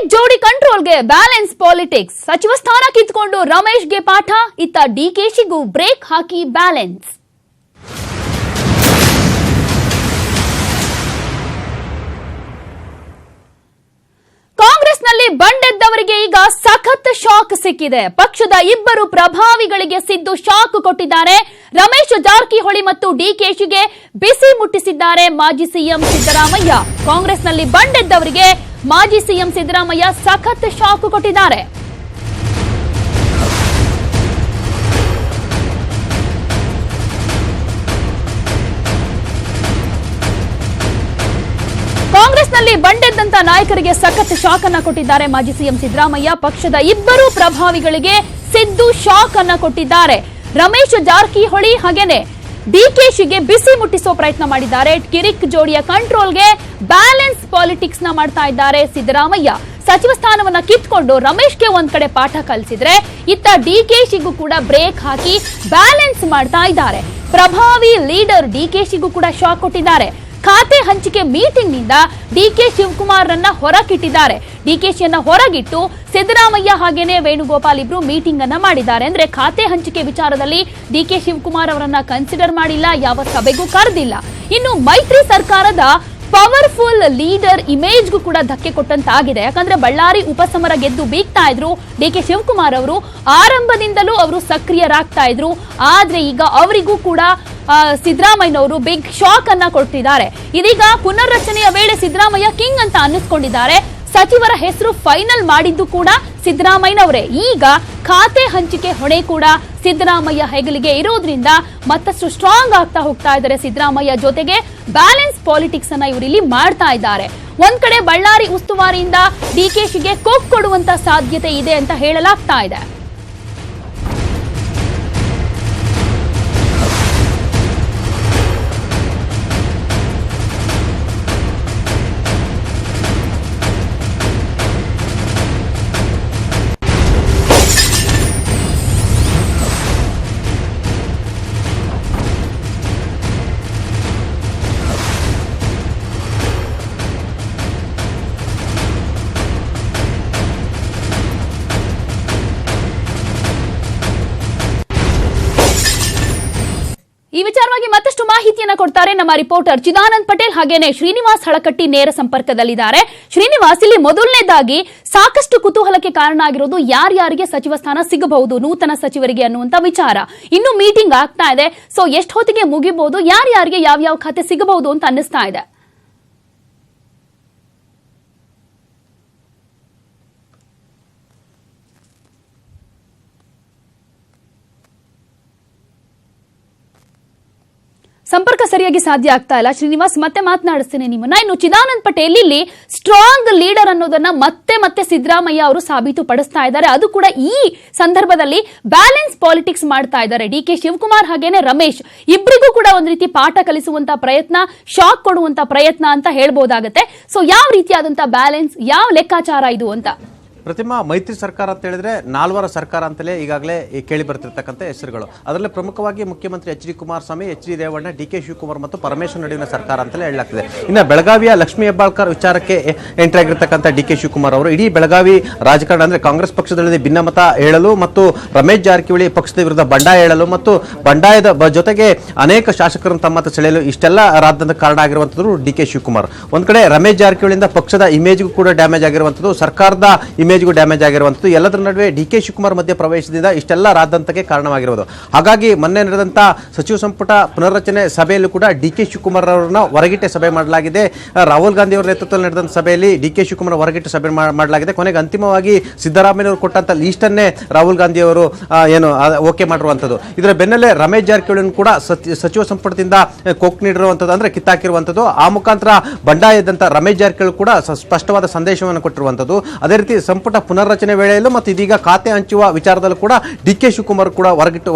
ಕಿರಿಕ್ ಜೋಡಿ ಕಂಟ್ರೋಲ್ಗೆ balance politics. ಸಚಿವ ಸ್ಥಾನ ಕಿತ್ಕೊಂಡು ರಮೇಶ್ಗೆ ಪಾಠ, ಇತ್ತ ಡಿಕೆಶಿಗೂ ಬ್ರೇಕ್ ಹಾಕಿ ಬ್ಯಾಲೆನ್ಸ್. ಕಾಂಗ್ರೆಸ್ನಲ್ಲಿ ಬಂಡೆದ್ದವರಿಗೆ ಈಗ ಸಖತ್ ಶಾಕ್ ಸಿಕ್ಕಿದೆ. ಪಕ್ಷದ ಇಬ್ಬರು ಪ್ರಭಾವಿಗಳಿಗೆ ಸಿದ್ದು ಶಾಕ್ ಕೊಟ್ಟಿದ್ದಾರೆ. ರಮೇಶ್ ಜಾರಕಿಹೊಳಿ ಮತ್ತು ಡಿಕೆಶಿಗೆ ಬಿಸಿ ಮುಟ್ಟಿಸಿದ್ದಾರೆ ಮಾಜಿ ಸಿಎಂ ಸಿದ್ದರಾಮಯ್ಯ. ಕಾಂಗ್ರೆಸ್ನಲ್ಲಿ ಬಂಡೆದ್ದವರಿಗೆ ಮಾಜಿ ಸಿಎಂ ಸಿದ್ದರಾಮಯ್ಯ ಸಖತ್ ಶಾಕ್ ಕೊಟ್ಟಿದ್ದಾರೆ. ಕಾಂಗ್ರೆಸ್ನಲ್ಲಿ ಬಂಡೆದ್ದಂತ ನಾಯಕರಿಗೆ ಸಖತ್ ಶಾಕ್ ಅನ್ನ ಕೊಟ್ಟಿದ್ದಾರೆ ಮಾಜಿ ಸಿಎಂ ಸಿದ್ದರಾಮಯ್ಯ. ಪಕ್ಷದ ಇಬ್ಬರು ಪ್ರಭಾವಿಗಳಿಗೆ ಸಿದ್ದು ಶಾಕ್ ಅನ್ನ ಕೊಟ್ಟಿದ್ದಾರೆ. ರಮೇಶ್ ಜಾರಕಿಹೊಳಿ ಹಾಗೇನೆ ಡಿಕೆಶಿಗೆ ಬಿಸಿ ಮುಟ್ಟಿಸೋ ಪ್ರಯತ್ನ ಮಾಡಿದ್ದಾರೆ. ಕಿರಿಕ್ ಜೋಡಿಯ ಕಂಟ್ರೋಲ್ಗೆ ಬ್ಯಾಲೆನ್ಸ್ ಪಾಲಿಟಿಕ್ಸ್ ನ ಮಾಡ್ತಾ ಇದ್ದಾರೆ ಸಿದ್ದರಾಮಯ್ಯ. ಸಚಿವ ಸ್ಥಾನವನ್ನ ಕಿತ್ಕೊಂಡು ರಮೇಶ್ಗೆ ಒಂದ್ ಕಡೆ ಪಾಠ ಕಲಿಸಿದ್ರೆ, ಇತ್ತ ಡಿಕೆಶಿಗೂ ಕೂಡ ಬ್ರೇಕ್ ಹಾಕಿ ಬ್ಯಾಲೆನ್ಸ್ ಮಾಡ್ತಾ ಇದ್ದಾರೆ. ಪ್ರಭಾವಿ ಲೀಡರ್ ಡಿಕೆಶಿಗೂ ಕೂಡ ಶಾಕ್ ಕೊಟ್ಟಿದ್ದಾರೆ. ಖಾತೆ ಹಂಚಿಕೆ ಮೀಟಿಂಗ್ ನಿಂದ ಡಿಕೆ ಶಿವಕುಮಾರ್ ರನ್ನ ಹೊರಗಿಟ್ಟಿದ್ದಾರೆ. ಡಿಕೆಶಿಯನ್ನ ಹೊರಗಿಟ್ಟು ಸಿದ್ದರಾಮಯ್ಯ ಹಾಗೇನೆ ವೇಣುಗೋಪಾಲ್ ಇಬ್ರು ಮೀಟಿಂಗ್ ಅನ್ನ ಮಾಡಿದ್ದಾರೆ. ಅಂದ್ರೆ ಖಾತೆ ಹಂಚಿಕೆ ವಿಚಾರದಲ್ಲಿ ಡಿಕೆ ಶಿವಕುಮಾರ್ ಅವರನ್ನ ಕನ್ಸಿಡರ್ ಮಾಡಿಲ್ಲ, ಯಾವ ಸಭೆಗೂ ಕರೆದಿಲ್ಲ. ಇನ್ನು ಮೈತ್ರಿ ಸರ್ಕಾರದ ಪವರ್ಫುಲ್ ಲೀಡರ್ ಇಮೇಜ್ಗೂ ಕೂಡ ಧಕ್ಕೆ ಕೊಟ್ಟಂತಾಗಿದೆ. ಯಾಕಂದ್ರೆ ಬಳ್ಳಾರಿ ಉಪಸಮರ ಗೆದ್ದು ಬೀಗ್ತಾ ಇದ್ರು ಡಿಕೆ ಶಿವಕುಮಾರ್ ಅವರು. ಆರಂಭದಿಂದಲೂ ಅವರು ಸಕ್ರಿಯರಾಗ್ತಾ ಇದ್ರು. ಆದ್ರೆ ಈಗ ಅವರಿಗೂ ಕೂಡ ಸಿದ್ದರಾಮಯ್ಯನವರು ಬಿಗ್ ಶಾಕ್ ಅನ್ನ ಕೊಡ್ತಿದ್ದಾರೆ. ಇದೀಗ ಪುನರ್ರಚನೆಯ ವೇಳೆ ಸಿದ್ದರಾಮಯ್ಯ ಕಿಂಗ್ ಅಂತ ಅನ್ನಿಸ್ಕೊಂಡಿದ್ದಾರೆ. ಸಚಿವರ ಹೆಸರು ಫೈನಲ್ ಮಾಡಿದ್ದು ಕೂಡ ಸಿದ್ದರಾಮಯ್ಯನವರೇ. ಈಗ ಖಾತೆ ಹಂಚಿಕೆ ಹೊಣೆ ಕೂಡ ಸಿದ್ದರಾಮಯ್ಯ ಹೆಗಲಿಗೆ ಇರೋದ್ರಿಂದ ಮತ್ತಷ್ಟು ಸ್ಟ್ರಾಂಗ್ ಆಗ್ತಾ ಹೋಗ್ತಾ ಇದ್ದಾರೆ ಸಿದ್ದರಾಮಯ್ಯ. ಜೊತೆಗೆ ಬ್ಯಾಲೆನ್ಸ್ ಪಾಲಿಟಿಕ್ಸ್ ಅನ್ನ ಇವರಿಲ್ಲಿ ಮಾಡ್ತಾ ಇದ್ದಾರೆ. ಒಂದ್ ಕಡೆ ಬಳ್ಳಾರಿ ಉಸ್ತುವಾರಿಯಿಂದ ಡಿಕೆಶಿಗೆ ಕೊಕ್ ಕೊಡುವಂತ ಸಾಧ್ಯತೆ ಇದೆ ಅಂತ ಹೇಳಲಾಗ್ತಾ ಇದೆ. ಈ ವಿಚಾರವಾಗಿ ಮತ್ತಷ್ಟು ಮಾಹಿತಿಯನ್ನ ಕೊಡ್ತಾರೆ ನಮ್ಮ ರಿಪೋರ್ಟರ್ ಚಿದಾನಂದ್ ಪಟೇಲ್. ಹಾಗೇನೆ ಶ್ರೀನಿವಾಸ್ ಹಳಕಟ್ಟಿ ನೇರ ಸಂಪರ್ಕದಲ್ಲಿದ್ದಾರೆ. ಶ್ರೀನಿವಾಸ್, ಇಲ್ಲಿ ಮೊದಲನೇದಾಗಿ ಸಾಕಷ್ಟು ಕುತೂಹಲಕ್ಕೆ ಕಾರಣ ಆಗಿರೋದು ಯಾರ್ಯಾರಿಗೆ ಸಚಿವ ಸ್ಥಾನ ಸಿಗಬಹುದು ನೂತನ ಸಚಿವರಿಗೆ ಅನ್ನುವಂತ ವಿಚಾರ. ಇನ್ನು ಮೀಟಿಂಗ್ ಆಗ್ತಾ ಇದೆ. ಸೊ ಎಷ್ಟು ಹೊತ್ತಿಗೆ ಮುಗಿಬಹುದು, ಯಾರ್ಯಾರಿಗೆ ಯಾವ್ಯಾವ ಖಾತೆ ಸಿಗಬಹುದು ಅಂತ ಅನ್ನಿಸ್ತಾ ಇದೆ? ಸಂಪರ್ಕ ಸರಿಯಾಗಿ ಸಾಧ್ಯ ಆಗ್ತಾ ಇಲ್ಲ ಶ್ರೀನಿವಾಸ್, ಮತ್ತೆ ಮಾತನಾಡಿಸ್ತೇನೆ ನಿಮ್ಮನ್ನ. ಇನ್ನು ಚಿದಾನಂದ್ ಪಟೇಲ್, ಇಲ್ಲಿ ಸ್ಟ್ರಾಂಗ್ ಲೀಡರ್ ಅನ್ನೋದನ್ನ ಮತ್ತೆ ಸಿದ್ದರಾಮಯ್ಯ ಅವರು ಸಾಬೀತು ಪಡಿಸ್ತಾ ಇದ್ದಾರೆ. ಅದು ಕೂಡ ಈ ಸಂದರ್ಭದಲ್ಲಿ ಬ್ಯಾಲೆನ್ಸ್ ಪಾಲಿಟಿಕ್ಸ್ ಮಾಡ್ತಾ ಇದ್ದಾರೆ. ಡಿಕೆ ಶಿವಕುಮಾರ್ ಹಾಗೇನೆ ರಮೇಶ್ ಇಬ್ಬರಿಗೂ ಕೂಡ ಒಂದ್ ರೀತಿ ಪಾಠ ಕಲಿಸುವಂತ ಪ್ರಯತ್ನ, ಶಾಕ್ ಕೊಡುವಂತ ಪ್ರಯತ್ನ ಅಂತ ಹೇಳ್ಬೋದಾಗತ್ತೆ. ಸೊ ಯಾವ ರೀತಿಯಾದಂತ ಬ್ಯಾಲೆನ್ಸ್, ಯಾವ ಲೆಕ್ಕಾಚಾರ ಇದು ಅಂತ? ಪ್ರತಿಮಾ, ಮೈತ್ರಿ ಸರ್ಕಾರ ಅಂತ ಹೇಳಿದ್ರೆ ನಾಲ್ವರ ಸರ್ಕಾರ ಅಂತಲೇ ಈಗಾಗಲೇ ಕೇಳಿ ಬರ್ತಿರ್ತಕ್ಕಂಥ ಹೆಸರುಗಳು. ಅದರಲ್ಲಿ ಪ್ರಮುಖವಾಗಿ ಮುಖ್ಯಮಂತ್ರಿ H D Kumaraswamy, H D Revanna, DK Shivakumar ಮತ್ತು ಪರಮೇಶ್ವರ್ ನಡುವಿನ ಸರ್ಕಾರ ಅಂತಲೇ ಹೇಳಲಾಗ್ತದೆ. ಇನ್ನು ಬೆಳಗಾವಿಯ ಲಕ್ಷ್ಮೀ ಹೆಬ್ಬಾಳ್ಕರ್ ವಿಚಾರಕ್ಕೆ ಎಂಟ್ರಿ ಆಗಿರ್ತಕ್ಕಂಥ ಡಿಕೆ ಶಿವಕುಮಾರ್ ಅವರು ಇಡೀ ಬೆಳಗಾವಿ ರಾಜಕಾರಣ ಅಂದ್ರೆ ಕಾಂಗ್ರೆಸ್ ಪಕ್ಷದಲ್ಲಿ ಭಿನ್ನಮತ ಹೇಳಲು ಮತ್ತು ರಮೇಶ್ ಜಾರಕಿಹೊಳಿ ಪಕ್ಷದ ವಿರುದ್ಧ ಬಂಡಾಯ ಹೇಳಲು ಮತ್ತು ಬಂಡಾಯದ ಜೊತೆಗೆ ಅನೇಕ ಶಾಸಕರನ್ನು ತಮ್ಮತ್ತ ಸೆಳೆಯಲು ಇಷ್ಟೆಲ್ಲ ರಾಜ್ಯದ ಕಾರಣ ಆಗಿರುವಂತದ್ದು ಡಿಕೆ ಶಿವಕುಮಾರ್. ಒಂದ್ ಕಡೆ ರಮೇಶ್ ಜಾರಕಿಹೊಳಿಯಿಂದ ಪಕ್ಷದ ಇಮೇಜ್ಗೂ ಕೂಡ ಡ್ಯಾಮೇಜ್ ಆಗಿರುವಂತದ್ದು, ಸರ್ಕಾರದ ಇಮೇಜ್ಗೂ ಡ್ಯಾಮೇಜ್ ಆಗಿರುವಂತದ್ದು, ಎಲ್ಲದರ ನಡುವೆ ಡಿಕೆ ಶಿವಕುಮಾರ್ ಮಧ್ಯ ಪ್ರವೇಶದಿಂದ ಇಷ್ಟೆಲ್ಲ ರಾದ್ದಂತಕ್ಕೆ ಕಾರಣವಾಗಿರುವುದು. ಹಾಗಾಗಿ ಮೊನ್ನೆ ನಡೆದಂತ ಸಚಿವ ಸಂಪುಟ ಪುನರ್ರಚನೆ ಸಭೆಯಲ್ಲೂ ಕೂಡ ಡಿಕೆ ಶಿವಕುಮಾರ್ ಅವರನ್ನ ಹೊರಗಿಟ್ಟೆ ಸಭೆ ಮಾಡಲಾಗಿದೆ. ರಾಹುಲ್ ಗಾಂಧಿ ಅವರ ನೇತೃತ್ವದಲ್ಲಿ ನಡೆದಂತ ಸಭೆಯಲ್ಲಿ ಡಿಕೆ ಶಿವಕುಮಾರ್ ಹೊರಗಿಟ್ಟು ಸಭೆ ಮಾಡಲಾಗಿದೆ. ಕೊನೆಗೆ ಅಂತಿಮವಾಗಿ ಸಿದ್ದರಾಮಯ್ಯ ಅವರು ಕೊಟ್ಟಂತ ಲೀಸ್ಟ್ ಅನ್ನೇ ರಾಹುಲ್ ಗಾಂಧಿ ಅವರು ಓಕೆ ಮಾಡಿರುವಂತದ್ದು. ಇದರ ಬೆನ್ನಲ್ಲೇ ರಮೇಶ್ ಜಾರಕಿಹೊಳಿ ಕೂಡ ಸಚಿವ ಸಂಪುಟದಿಂದ ಕೊಕ್ ನೀಡಿರುವಂತದ್ದು, ಅಂದ್ರೆ ಕಿತ್ತಾಕಿರುವಂತದ್ದು. ಆ ಮುಖಾಂತರ ಬಂಡಾಯದಂತ ರಮೇಶ್ ಜಾರಕಿಹೊಳಿ ಕೂಡ ಸ್ಪಷ್ಟವಾದ ಸಂದೇಶವನ್ನು ಕೊಟ್ಟಿರುವಂತದ್ದು. ಅದೇ ರೀತಿ ಸಂಪುಟ ಸಂಪುಟ ಪುನರ್ರಚನೆ ವೇಳೆಯಲ್ಲೂ ಮತ್ತು ಇದೀಗ ಖಾತೆ ಹಂಚುವ ವಿಚಾರದಲ್ಲೂ ಕೂಡ ಡಿ ಕೆ ಶಿವಕುಮಾರ್ ಕೂಡ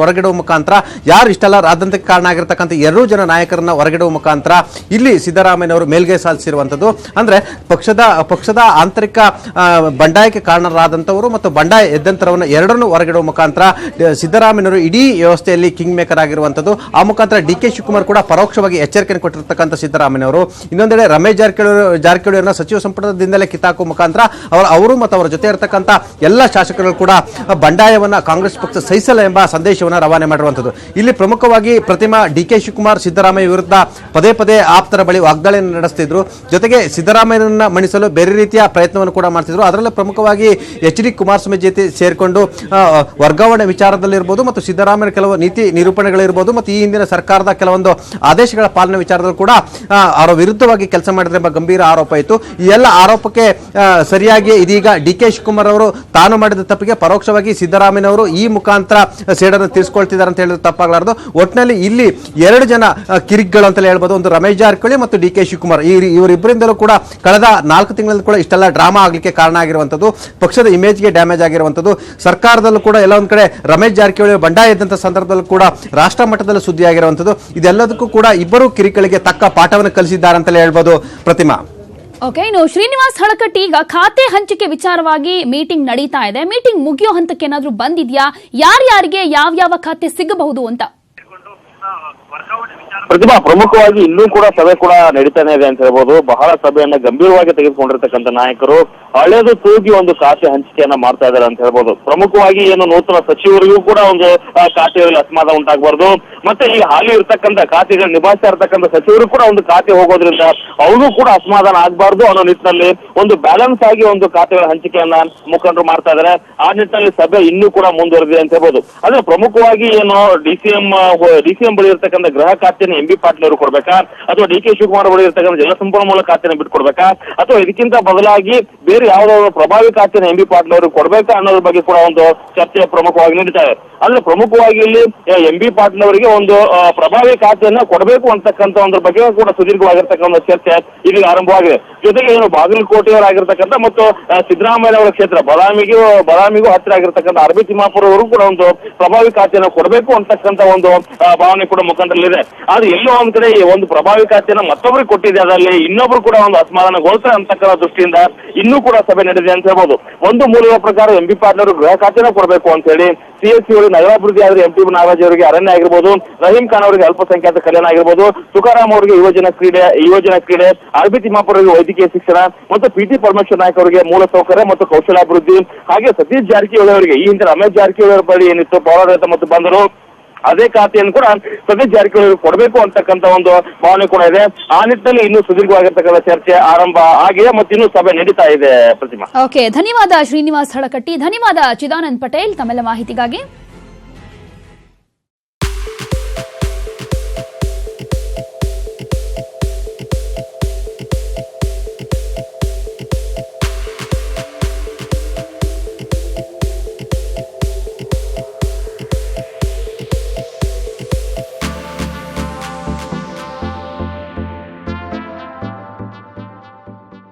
ಹೊರಗಿಡುವ ಮುಖಾಂತರ ಯಾರು ಇಷ್ಟೆಲ್ಲ ರಾದಂತಕ್ಕೆ ಕಾರಣ ಆಗಿರ್ತಕ್ಕಂಥ 2 ಜನ ನಾಯಕರನ್ನ ಹೊರಗಿಡುವ ಮುಖಾಂತರ ಇಲ್ಲಿ ಸಿದ್ದರಾಮಯ್ಯನವರು ಮೇಲ್ಗೈ ಸಾಧಿಸಿರುವಂಥದ್ದು. ಅಂದ್ರೆ ಪಕ್ಷದ ಆಂತರಿಕ ಬಂಡಾಯಕ್ಕೆ ಕಾರಣರಾದಂಥವರು ಮತ್ತು ಬಂಡಾಯ ಎದ್ದಂತರವನ್ನು ಎರಡನ್ನೂ ಹೊರಗಿಡುವ ಮುಖಾಂತರ ಸಿದ್ದರಾಮಯ್ಯನವರು ಇಡೀ ವ್ಯವಸ್ಥೆಯಲ್ಲಿ ಕಿಂಗ್ ಮೇಕರ್ ಆಗಿರುವಂಥದ್ದು. ಆ ಮುಖಾಂತರ ಡಿ ಕೆ ಶಿವಕುಮಾರ್ ಕೂಡ ಪರೋಕ್ಷವಾಗಿ ಎಚ್ಚರಿಕೆಯನ್ನು ಕೊಟ್ಟಿರ್ತಕ್ಕಂಥ ಸಿದ್ದರಾಮಯ್ಯನವರು. ಇನ್ನೊಂದೆಡೆ ರಮೇಶ್ ಜಾರಕಿಹೊಳಿಯವರನ್ನ ಸಚಿವ ಸಂಪುಟದಿಂದಲೇ ಕಿತ್ತಾಕುವ ಮುಖಾಂತರ ಅವರು ಮತ್ತು ಅವರ ಜೊತೆ ಇರತಕ್ಕಂಥ ಎಲ್ಲ ಶಾಸಕರು ಕೂಡ ಬಂಡಾಯವನ್ನ ಕಾಂಗ್ರೆಸ್ ಪಕ್ಷ ಸಹಿಸಲ್ಲ ಎಂಬ ಸಂದೇಶವನ್ನು ರವಾನೆ ಮಾಡಿರುವಂಥದ್ದು. ಇಲ್ಲಿ ಪ್ರಮುಖವಾಗಿ ಪ್ರತಿಮಾ ಡಿ ಕೆ ಶಿವಕುಮಾರ್ ಸಿದ್ದರಾಮಯ್ಯ ವಿರುದ್ಧ ಪದೇ ಪದೇ ಆಪ್ತರ ಬಳಿ ವಾಗ್ದಾಳಿಯನ್ನು ನಡೆಸ್ತಿದ್ರು. ಜೊತೆಗೆ ಸಿದ್ದರಾಮಯ್ಯನನ್ನ ಮಣಿಸಲು ಬೇರೆ ರೀತಿಯ ಪ್ರಯತ್ನವನ್ನು ಕೂಡ ಮಾಡ್ತಿದ್ರು. ಅದರಲ್ಲೂ ಪ್ರಮುಖವಾಗಿ ಎಚ್ ಡಿ ಕುಮಾರಸ್ವಾಮಿ ಜೊತೆ ಸೇರಿಕೊಂಡು ವರ್ಗಾವಣೆ ವಿಚಾರದಲ್ಲಿರ್ಬೋದು ಮತ್ತು ಸಿದ್ದರಾಮಯ್ಯ ಕೆಲವು ನೀತಿ ನಿರೂಪಣೆಗಳಿರ್ಬೋದು ಮತ್ತು ಈ ಹಿಂದಿನ ಸರ್ಕಾರದ ಕೆಲವೊಂದು ಆದೇಶಗಳ ಪಾಲನೆ ವಿಚಾರದಲ್ಲಿ ಕೂಡ ಅವರ ವಿರುದ್ಧವಾಗಿ ಕೆಲಸ ಮಾಡಿದ್ರೆ ಎಂಬ ಗಂಭೀರ ಆರೋಪ ಇತ್ತು. ಈ ಎಲ್ಲ ಆರೋಪಕ್ಕೆ ಸರಿಯಾಗಿ ಇದೀಗ ಡಿ ಕೆ ಶಿವಕುಮಾರ್ ಅವರು ತಾನು ಮಾಡಿದ ತಪ್ಪಿಗೆ ಪರೋಕ್ಷವಾಗಿ ಸಿದ್ದರಾಮಯ್ಯನವರು ಈ ಮುಖಾಂತರ ಸೇಡನ್ನು ತೀರಿಸಿಕೊಳ್ತಿದ್ದಾರೆ ಅಂತ ಹೇಳಿದ್ರೆ ತಪ್ಪಾಗಲಾರದು. ಒಟ್ಟಿನಲ್ಲಿ ಇಲ್ಲಿ 2 ಜನ ಕಿರಿಕ್ಗಳು ಅಂತಲೇ ಹೇಳ್ಬೋದು. ಒಂದು ರಮೇಶ್ ಜಾರಕಿಹೊಳಿ ಮತ್ತು ಡಿ ಕೆ ಶಿವಕುಮಾರ್ ಇವರಿಬ್ಬರಿಂದಲೂ ಕೂಡ ಕಳೆದ 4 ತಿಂಗಳಲ್ಲಿ ಕೂಡ ಇಷ್ಟೆಲ್ಲ ಡ್ರಾಮಾ ಆಗಲಿಕ್ಕೆ ಕಾರಣ ಆಗಿರುವಂಥದ್ದು. ಪಕ್ಷದ ಇಮೇಜ್ಗೆ ಡ್ಯಾಮೇಜ್ ಆಗಿರುವಂಥದ್ದು. ಸರ್ಕಾರದಲ್ಲೂ ಕೂಡ ಎಲ್ಲ ಒಂದು ಕಡೆ ರಮೇಶ್ ಜಾರಕಿಹೊಳಿ ಬಂಡಾಯ ಇದ್ದಂಥ ಸಂದರ್ಭದಲ್ಲೂ ಕೂಡ ರಾಷ್ಟ್ರ ಮಟ್ಟದಲ್ಲಿ ಸುದ್ದಿ ಆಗಿರುವಂಥದ್ದು. ಇದೆಲ್ಲದಕ್ಕೂ ಕೂಡ ಇಬ್ಬರು ಕಿರಿಕಳಿಗೆ ತಕ್ಕ ಪಾಠವನ್ನು ಕಲಿಸಿದ್ದಾರೆ ಅಂತಲೇ ಹೇಳ್ಬೋದು ಪ್ರತಿಮಾ. ಓಕೆ, ಇನ್ನು ಶ್ರೀನಿವಾಸ್ ಹಳಕಟ್ಟಿ ಈಗ ಖಾತೆ ಹಂಚಿಕೆ ವಿಚಾರವಾಗಿ ಮೀಟಿಂಗ್ ನಡೀತಾ ಇದೆ. ಮೀಟಿಂಗ್ ಮುಗಿಯೋ ಹಂತಕ್ಕೆ ಏನಾದ್ರೂ ಬಂದಿದ್ಯಾ? ಯಾರ್ಯಾರಿಗೆ ಯಾವ ಖಾತೆ ಸಿಗಬಹುದು ಅಂತ? ಪ್ರತಿಭಾ, ಪ್ರಮುಖವಾಗಿ ಇನ್ನೂ ಕೂಡ ಸಭೆ ಕೂಡ ನಡೀತಾನೆ ಇದೆ ಅಂತ ಹೇಳ್ಬೋದು. ಬಹಳ ಸಭೆಯನ್ನ ಗಂಭೀರವಾಗಿ ತೆಗೆದುಕೊಂಡಿರ್ತಕ್ಕಂಥ ನಾಯಕರು ಹಳೆದು ತೂಗಿ ಒಂದು ಖಾತೆ ಹಂಚಿಕೆಯನ್ನ ಮಾಡ್ತಾ ಇದ್ದಾರೆ ಅಂತ ಹೇಳ್ಬೋದು. ಪ್ರಮುಖವಾಗಿ ಏನು ನೂತನ ಸಚಿವರಿಗೂ ಕೂಡ ಒಂದು ಖಾತೆಯಲ್ಲಿ ಅಸಮಾಧಾನ ಉಂಟಾಗಬಾರ್ದು, ಮತ್ತೆ ಈ ಹಾಲಿ ಇರ್ತಕ್ಕಂಥ ಖಾತೆಗಳು ನಿಭಾಯಿಸ್ತಾ ಇರ್ತಕ್ಕಂಥ ಸಚಿವರು ಕೂಡ ಒಂದು ಖಾತೆ ಹೋಗೋದ್ರಿಂದ ಅವ್ರಿಗೂ ಕೂಡ ಅಸಮಾಧಾನ ಆಗಬಾರ್ದು ಅನ್ನೋ ನಿಟ್ಟಿನಲ್ಲಿ ಒಂದು ಬ್ಯಾಲೆನ್ಸ್ ಆಗಿ ಒಂದು ಖಾತೆಗಳ ಹಂಚಿಕೆಯನ್ನ ಮುಖಂಡರು ಮಾಡ್ತಾ ಇದ್ದಾರೆ. ಆ ನಿಟ್ಟಿನಲ್ಲಿ ಸಭೆ ಇನ್ನೂ ಕೂಡ ಮುಂದುವರೆದಿದೆ ಅಂತ ಹೇಳ್ಬೋದು. ಅದೇ ಪ್ರಮುಖವಾಗಿ ಏನು ಡಿಸಿಎಂ ಬಳಿ ಇರ್ತಕ್ಕಂಥ ಗೃಹ ಖಾತೆಯನ್ನು ಎಂ ಬಿ ಪಾಟೀಲ್ ಅವರು ಕೊಡ್ಬೇಕಾ, ಅಥವಾ ಡಿ ಕೆ ಶಿವಕುಮಾರ್ ಬಳಿ ಇರ್ತಕ್ಕಂಥ ಜಲಸಂಪನ್ಮೂಲ ಖಾತೆಯನ್ನು ಬಿಟ್ಕೊಡ್ಬೇಕಾ, ಅಥವಾ ಇದಕ್ಕಿಂತ ಬದಲಾಗಿ ಬೇರೆ ಯಾವುದಾದ್ರು ಪ್ರಭಾವಿ ಖಾತೆಯನ್ನು ಎಂ ಬಿ ಪಾಟೀಲ್ ಅವರು ಕೊಡ್ಬೇಕಾ ಅನ್ನೋದ್ರ ಬಗ್ಗೆ ಕೂಡ ಒಂದು ಚರ್ಚೆ ಪ್ರಮುಖವಾಗಿ ನಡೀತಾ ಇದೆ. ಅಂದ್ರೆ ಪ್ರಮುಖವಾಗಿ ಇಲ್ಲಿ ಎಂ ಬಿ ಪಾಟೀಲ್ ಅವರಿಗೆ ಒಂದು ಪ್ರಭಾವಿ ಖಾತೆಯನ್ನ ಕೊಡಬೇಕು ಅಂತಕ್ಕಂಥ ಒಂದ್ರ ಬಗ್ಗೆ ಕೂಡ ಸುದೀರ್ಘವಾಗಿರ್ತಕ್ಕಂಥ ಚರ್ಚೆ ಇದೀಗ ಆರಂಭವಾಗಿದೆ. ಜೊತೆಗೆ ಏನು ಬಾಗಲಕೋಟೆಯವರಾಗಿರ್ತಕ್ಕಂಥ ಮತ್ತು ಸಿದ್ದರಾಮಯ್ಯ ಅವರ ಕ್ಷೇತ್ರ ಬದಾಮಿಗೂ ಹತ್ತಿರ ಆಗಿರ್ತಕ್ಕಂಥ ಅರಬಿ ತಿಮ್ಮಾಪುರ ಅವರು ಕೂಡ ಒಂದು ಪ್ರಭಾವಿ ಖಾತೆಯನ್ನು ಕೊಡಬೇಕು ಅಂತಕ್ಕಂಥ ಒಂದು ಭಾವನೆ ಕೂಡ ಮುಖಂಡರಲ್ಲಿದೆ. ಆದ್ರೆ ಎಲ್ಲೋ ಒಂದ್ ಕಡೆ ಒಂದು ಪ್ರಭಾವಿ ಖಾತೆಯನ್ನು ಮತ್ತೊಬ್ಬರಿಗೆ ಕೊಟ್ಟಿದೆ, ಅದರಲ್ಲಿ ಇನ್ನೊಬ್ರು ಕೂಡ ಒಂದು ಅಸಮಾಧಾನಗೊಳ್ತಾರೆ ಅಂತಕ್ಕಂಥ ದೃಷ್ಟಿಯಿಂದ ಇನ್ನೂ ಕೂಡ ಸಭೆ ನಡೆದಿದೆ ಅಂತ ಹೇಳ್ಬೋದು. ಒಂದು ಮೂಲದ ಪ್ರಕಾರ ಎಂ ಬಿ ಪಾಟೀಲ್ ಅವರು ಗೃಹ ಖಾತೆನ ಕೊಡಬೇಕು ಅಂತ ಹೇಳಿ, CSC ಅವರಿಗೆ ನಗರಾಭಿವೃದ್ಧಿ ಆದ್ರೆ ಎಂ ಟಿ ನಾಗರಾಜ್ ಅವರಿಗೆ ಅರಣ್ಯ ಆಗಿರ್ಬೋದು, ರಹೀಂ ಖಾನ್ ಅವರಿಗೆ ಅಲ್ಪಸಂಖ್ಯಾತ ಕಲ್ಯಾಣ ಆಗಿರ್ಬೋದು, ತುಕಾರಾಮ್ ಅವರಿಗೆ ಯುವಜನ ಕ್ರೀಡೆ, ಅರಬಿ ತಿಮ್ಮಾಪುರ ಅವರಿಗೆ ವೈದ್ಯಕೀಯ ಶಿಕ್ಷಣ ಮತ್ತು PT ಪರಮೇಶ್ವರ್ ನಾಯ್ಕ ಅವರಿಗೆ ಮೂಲಸೌಕರ್ಯ ಮತ್ತು ಕೌಶಲಾಭಿವೃದ್ಧಿ, ಹಾಗೆ ಸತೀಶ್ ಜಾರಕಿಹೊಳಿ ಅವರಿಗೆ ಈ ಹಿಂದೆ ರಮೇಶ್ ಜಾರಕಿಹೊಳಿ ಅವರ ಬಳಿ ಏನಿತ್ತು ಪೌರಾಡಳಿತ ಮತ್ತು ಬಂದರು, ಅದೇ ಖಾತೆಯನ್ನು ಕೂಡ ಸತೀಶ್ ಜಾರಕಿಹೊಳಿ ಕೊಡಬೇಕು ಅಂತಕ್ಕಂಥ ಒಂದು ಭಾವನೆ ಕೂಡ ಇದೆ. ಆ ನಿಟ್ಟಿನಲ್ಲಿ ಇನ್ನೂ ಸುದೀರ್ಘವಾಗಿರ್ತಕ್ಕಂಥ ಚರ್ಚೆ ಆರಂಭ ಆಗಿದೆ ಮತ್ತು ಇನ್ನೂ ಸಭೆ ನಡೀತಾ ಇದೆ. ಪ್ರತಿಮಾ, ಓಕೆ, ಧನ್ಯವಾದ ಶ್ರೀನಿವಾಸ್ ಹಳಕಟ್ಟಿ, ಧನ್ಯವಾದ ಚಿದಾನಂದ್ ಪಟೇಲ್ ತಮ್ಮೆಲ್ಲ ಮಾಹಿತಿಗಾಗಿ.